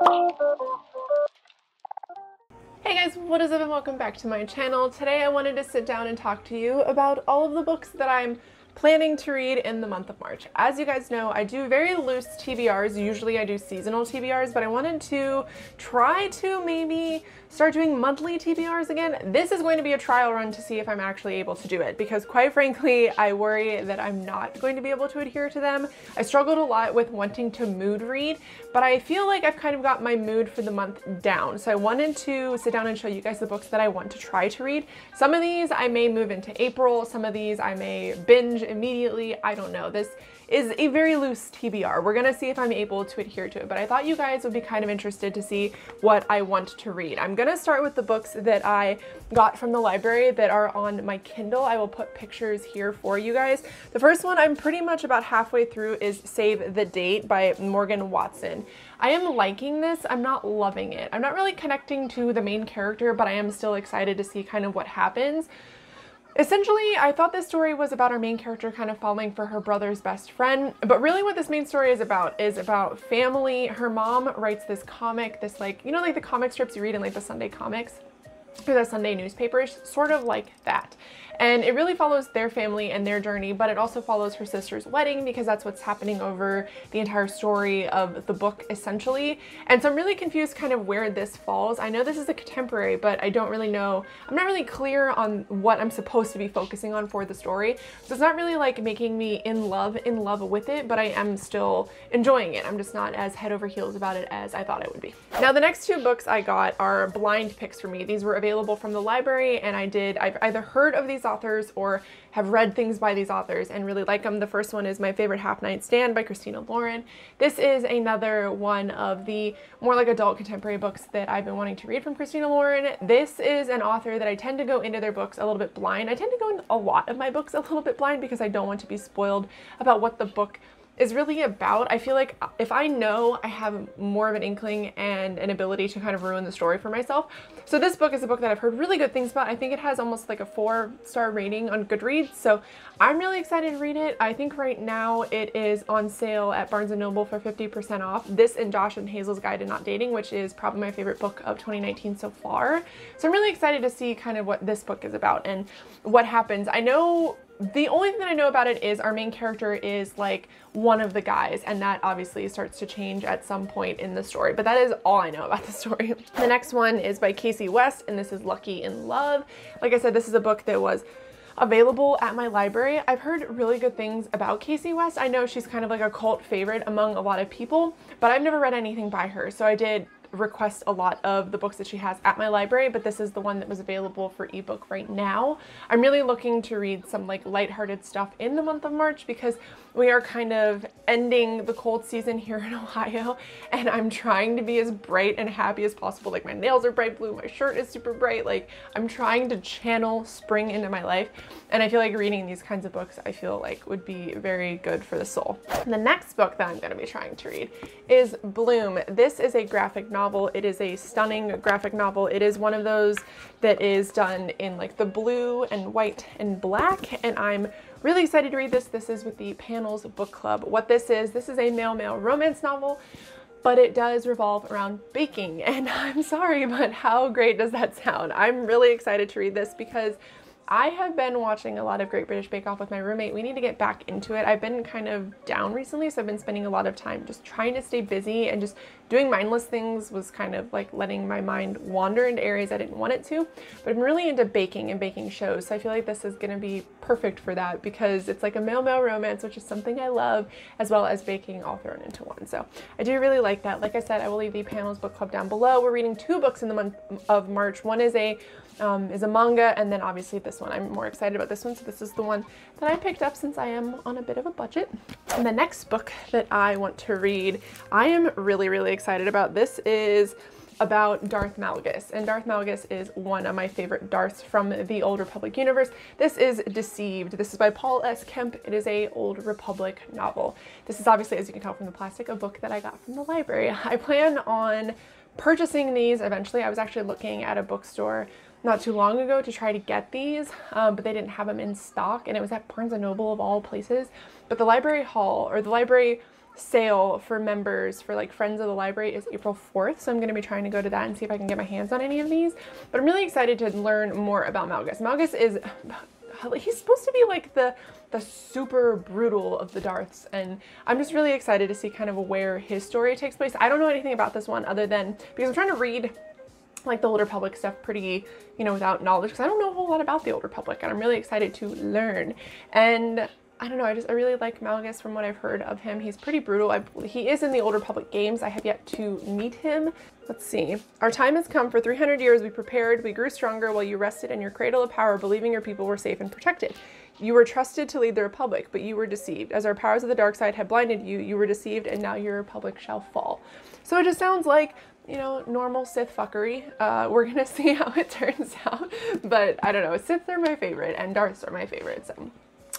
Hey guys, what is up and welcome back to my channel. Today I wanted to sit down and talk to you about all of the books that I'm planning to read in the month of March. As you guys know, I do very loose TBRs. Usually I do seasonal TBRs, but I wanted to try to maybe start doing monthly TBRs again. This is going to be a trial run to see if I'm actually able to do it, because quite frankly, I worry that I'm not going to be able to adhere to them. I struggled a lot with wanting to mood read, but I feel like I've kind of got my mood for the month down. So I wanted to sit down and show you guys the books that I want to try to read. Some of these I may move into April, some of these I may binge immediately. I don't know. This is a very loose TBR. We're gonna see if I'm able to adhere to it, but I thought you guys would be kind of interested to see what I want to read. I'm gonna start with the books that I got from the library that are on my Kindle. I will put pictures here for you guys. The first one I'm pretty much about halfway through is Save the Date by Morgan Watson. I am liking this. I'm not loving it. I'm not really connecting to the main character, but I am still excited to see kind of what happens. Essentially, I thought this story was about our main character kind of falling for her brother's best friend, but really what this main story is about family. Her mom writes this comic, this like, you know, like the comic strips you read in like the Sunday comics, or the Sunday newspapers, sort of like that. And it really follows their family and their journey, but it also follows her sister's wedding, because that's what's happening over the entire story of the book, essentially. And so I'm really confused kind of where this falls. I know this is a contemporary, but I don't really know. I'm not really clear on what I'm supposed to be focusing on for the story. So it's not really like making me in love with it, but I am still enjoying it. I'm just not as head over heels about it as I thought I would be. Now, the next two books I got are blind picks for me. These were available from the library, and I've either heard of these authors or have read things by these authors and really like them. The first one is My Favorite Half Nightstand by Christina Lauren. This is another one of the more like adult contemporary books that I've been wanting to read from Christina Lauren. This is an author that I tend to go into their books a little bit blind. I tend to go into a lot of my books a little bit blind because I don't want to be spoiled about what the book is really about. I feel like if I know, I have more of an inkling and an ability to kind of ruin the story for myself. So this book is a book that I've heard really good things about. I think it has almost like a 4-star rating on Goodreads, so I'm really excited to read it. I think right now it is on sale at Barnes & Noble for 50% off. This and Josh and Hazel's Guide to Not Dating, which is probably my favorite book of 2019 so far. So I'm really excited to see kind of what this book is about and what happens. I know the only thing that I know about it is our main character is like one of the guys, and that obviously starts to change at some point in the story, but that is all I know about the story. The next one is by Casey West, and this is Lucky in Love. Like I said, this is a book that was available at my library. I've heard really good things about Casey West. I know she's kind of like a cult favorite among a lot of people, but I've never read anything by her. So I did request a lot of the books that she has at my library, but this is the one that was available for ebook right now. I'm really looking to read some like lighthearted stuff in the month of March because we are kind of ending the cold season here in Ohio, and I'm trying to be as bright and happy as possible. Like my nails are bright blue, my shirt is super bright. Like I'm trying to channel spring into my life, and I feel like reading these kinds of books I feel like would be very good for the soul. The next book that I'm going to be trying to read is Bloom. This is a graphic novel. It is a stunning graphic novel. It is one of those that is done in like the blue and white and black, and I'm really excited to read this. This is with the Panels Book Club. What this is a male-male romance novel, but it does revolve around baking, and I'm sorry, but how great does that sound? I'm really excited to read this because I have been watching a lot of Great British Bake Off with my roommate. We need to get back into it. I've been kind of down recently, so I've been spending a lot of time just trying to stay busy, and just doing mindless things was kind of like letting my mind wander into areas I didn't want it to. But I'm really into baking and baking shows, so I feel like this is going to be perfect for that because it's like a male-male romance, which is something I love, as well as baking all thrown into one. So I do really like that. Like I said, I will leave the Panels Book Club down below. We're reading 2 books in the month of March. One is a manga, and then obviously this one. I'm more excited about this one, so this is the one that I picked up since I am on a bit of a budget. And the next book that I want to read, I am really, really excited about. This is about Darth Malgus, and Darth Malgus is one of my favorite Darths from the Old Republic universe. This is Deceived. This is by Paul S. Kemp. It is a Old Republic novel. This is obviously, as you can tell from the plastic, a book that I got from the library. I plan on purchasing these eventually. I was actually looking at a bookstore not too long ago to try to get these, but they didn't have them in stock, and it was at Barnes & Noble of all places. But the library hall, or the library sale for members for like Friends of the Library is April 4th, so I'm going to be trying to go to that and see if I can get my hands on any of these. But I'm really excited to learn more about Malgus. Malgus is, he's supposed to be like the super brutal of the Darths, and I'm just really excited to see kind of where his story takes place. I don't know anything about this one other than because I'm trying to read like the Old Republic stuff pretty, you know, without knowledge, because I don't know a whole lot about the Old Republic, and I'm really excited to learn. And I don't know, I really like Malgus from what I've heard of him. He's pretty brutal. He is in the Old Republic games. I have yet to meet him. Let's see. Our time has come. For 300 years we prepared, we grew stronger while you rested in your cradle of power, believing your people were safe and protected. You were trusted to lead the Republic, but you were deceived. As our powers of the dark side had blinded you, you were deceived, and now your Republic shall fall. So it just sounds like, you know, normal Sith fuckery. We're gonna see how it turns out, but I don't know. Siths are my favorite, and Darths are my favorite, so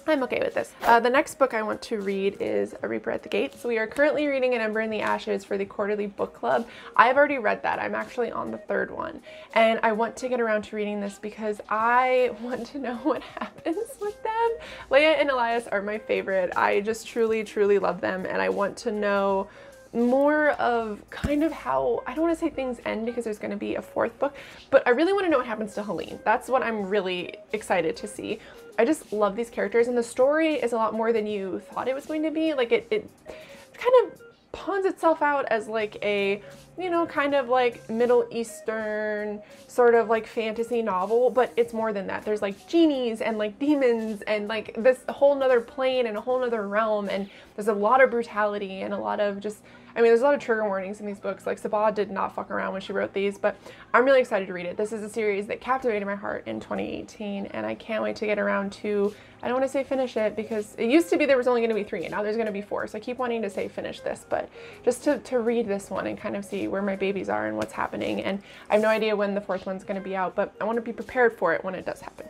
I'm okay with this. The next book I want to read is A Reaper at the Gates. We are currently reading An Ember in the Ashes for the quarterly book club. I've already read that. I'm actually on the third one, and I want to get around to reading this because I want to know what happens with them. Leia and Elias are my favorite. I just truly, truly love them, and I want to know more of kind of how, I don't want to say things end because there's going to be a fourth book, but I really want to know what happens to Helene. That's what I'm really excited to see. I just love these characters, and the story is a lot more than you thought it was going to be. Like it kind of pawns itself out as like a, you know, kind of like Middle Eastern sort of like fantasy novel, but it's more than that. There's like genies and like demons and like this whole nother plane and a whole nother realm, and there's a lot of brutality and a lot of just, I mean, there's a lot of trigger warnings in these books. Like Sabah did not fuck around when she wrote these, but I'm really excited to read it. This is a series that captivated my heart in 2018, and I can't wait to get around to, I don't want to say finish it because it used to be there was only going to be 3 and now there's going to be 4. So I keep wanting to say finish this, but just to read this one and kind of see where my babies are and what's happening. And I have no idea when the 4th one's going to be out, but I want to be prepared for it when it does happen.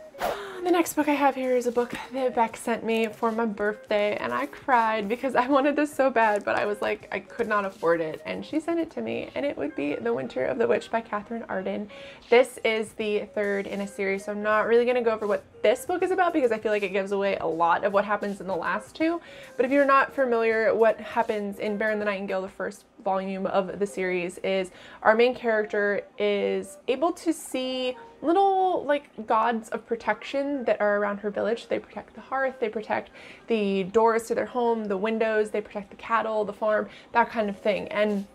The next book I have here is a book that Beck sent me for my birthday, and I cried because I wanted this so bad, but I was like, I could not afford it, and she sent it to me, and it would be The Winter of the Witch by Catherine Arden. This is the 3rd in a series, so I'm not really going to go over what this book is about because I feel like it gives away a lot of what happens in the last 2. But if you're not familiar, what happens in Bear and the Nightingale, the 1st volume of the series, is our main character is able to see little like gods of protection that are around her village. They protect the hearth, they protect the doors to their home, the windows, they protect the cattle, the farm, that kind of thing. And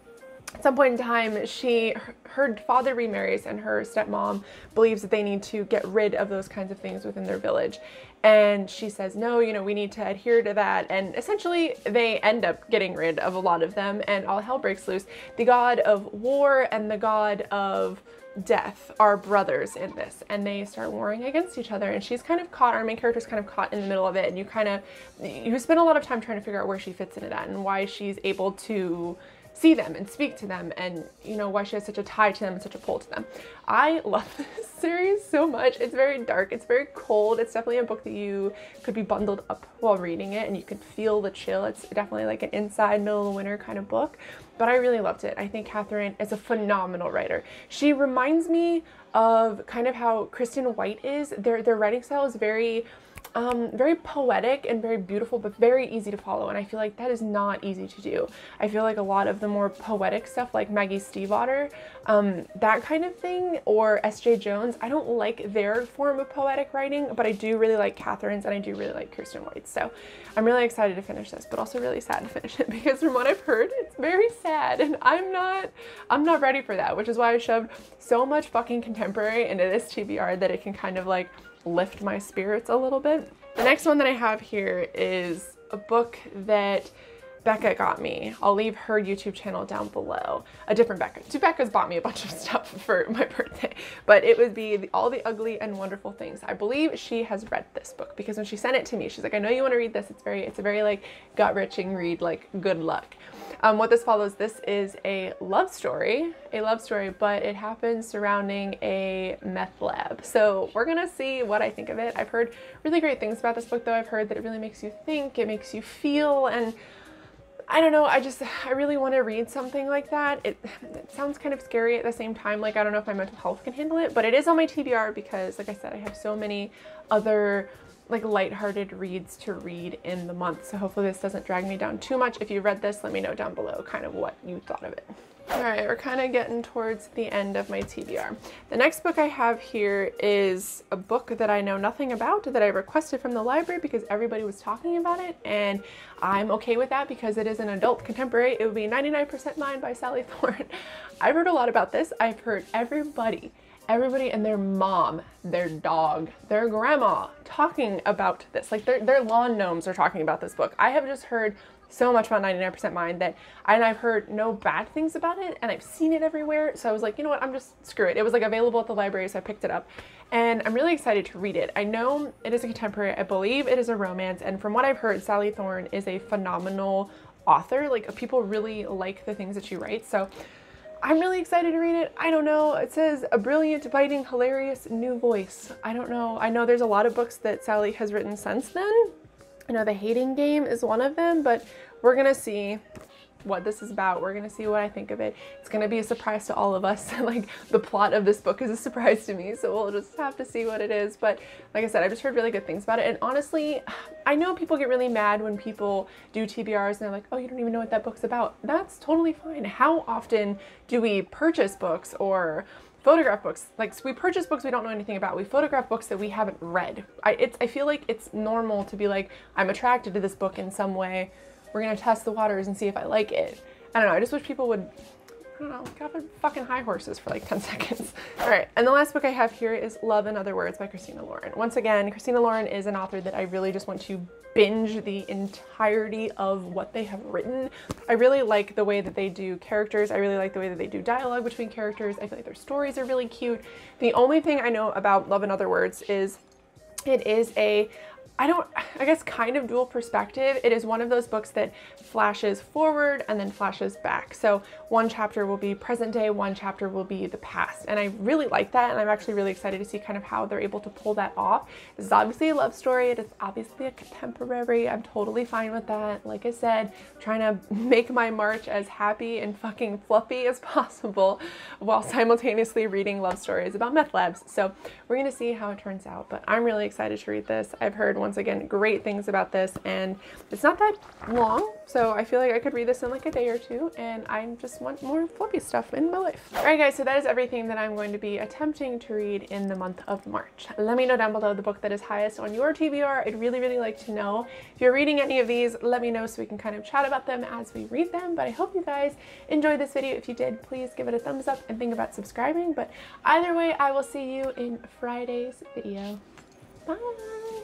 at some point in time, her father remarries, and her stepmom believes that they need to get rid of those kinds of things within their village. And she says, no, you know, we need to adhere to that. And essentially they end up getting rid of a lot of them, and all hell breaks loose. The god of war and the god of death are brothers in this, and they start warring against each other, and she's kind of caught, our main character's kind of caught in the middle of it, and you spend a lot of time trying to figure out where she fits into that and why she's able to see them and speak to them, and you know, why she has such a tie to them and such a pull to them. I love this series so much. It's very dark, it's very cold. It's definitely a book that you could be bundled up while reading it, and you can feel the chill. It's definitely like an inside middle of the winter kind of book, but I really loved it. I think Catherine is a phenomenal writer. She reminds me of kind of how Kristen White is. Their writing style is very poetic and very beautiful, but very easy to follow, and I feel like that is not easy to do. I feel like a lot of the more poetic stuff, like Maggie Stiefvater, that kind of thing, or S.J. Jones, I don't like their form of poetic writing, but I do really like Catherine's, and I do really like Kristen White's. So I'm really excited to finish this, but also really sad to finish it because from what I've heard, it's very sad, and I'm not ready for that, which is why I shoved so much fucking contemporary into this TBR that it can kind of like lift my spirits a little bit. The next one that I have here is a book that Becca got me. I'll leave her YouTube channel down below. A different Becca. 2 Beccas bought me a bunch of stuff for my birthday, but it would be All the Ugly and Wonderful Things. I believe she has read this book because when she sent it to me, she's like, I know you want to read this. It's a very like gut-wrenching read, like good luck. What this follows, this is a love story, but it happens surrounding a meth lab. So we're gonna see what I think of it. I've heard really great things about this book though. I've heard that it really makes you think, it makes you feel, and I don't know, I really want to read something like that. It sounds kind of scary at the same time, like I don't know if my mental health can handle it, but it is on my TBR because, like I said, I have so many other like lighthearted reads to read in the month. So hopefully this doesn't drag me down too much. If you read this, let me know down below kind of what you thought of it. All right, we're kind of getting towards the end of my TBR. The next book I have here is a book that I know nothing about that I requested from the library because everybody was talking about it, and I'm okay with that because it is an adult contemporary. It would be 99% Mine by Sally Thorne. I've heard a lot about this. I've heard everybody and their mom, their dog, their grandma talking about this. Like their lawn gnomes are talking about this book. I have just heard so much about 99% Mine and I've heard no bad things about it, and I've seen it everywhere. So I was like, you know what, I'm just, screw it. It was like available at the library, so I picked it up and I'm really excited to read it. I know it is a contemporary, I believe it is a romance, and from what I've heard, Sally Thorne is a phenomenal author. Like people really like the things that she writes. So I'm really excited to read it. I don't know. It says a brilliant, biting, hilarious new voice. I don't know. I know there's a lot of books that Sally has written since then. I know The Hating Game is one of them, but we're gonna see what this is about. We're gonna see what I think of it. It's gonna be a surprise to all of us. Like the plot of this book is a surprise to me, so we'll just have to see what it is. But like I said, I've just heard really good things about it. And honestly, I know people get really mad when people do TBRs and they're like, oh, you don't even know what that book's about. That's totally fine. How often do we purchase books or photograph books? Like, so we purchase books we don't know anything about. We photograph books that we haven't read. I feel like it's normal to be like, I'm attracted to this book in some way. We're gonna test the waters and see if I like it. I don't know, I just wish people would, I don't know, get off their fucking high horses for like 10 seconds. All right, and the last book I have here is Love and Other Words by Christina Lauren. Once again, Christina Lauren is an author that I really just want to binge the entirety of what they have written. I really like the way that they do characters. I really like the way that they do dialogue between characters. I feel like their stories are really cute. The only thing I know about Love and Other Words is it is a, I guess kind of dual perspective. It is one of those books that flashes forward and then flashes back. So one chapter will be present day, one chapter will be the past. And I really like that, and I'm actually really excited to see kind of how they're able to pull that off. This is obviously a love story. It is obviously a contemporary. I'm totally fine with that. Like I said, I'm trying to make my March as happy and fucking fluffy as possible while simultaneously reading love stories about meth labs. So we're gonna see how it turns out, but I'm really excited to read this. I've heard, once again, great things about this, and it's not that long, so I feel like I could read this in like a day or two, and I just want more fluffy stuff in my life. All right, guys, so that is everything that I'm going to be attempting to read in the month of March. Let me know down below the book that is highest on your TBR. I'd really, really like to know. If you're reading any of these, let me know so we can kind of chat about them as we read them, but I hope you guys enjoyed this video. If you did, please give it a thumbs up and think about subscribing, but either way, I will see you in Friday's video. Bye!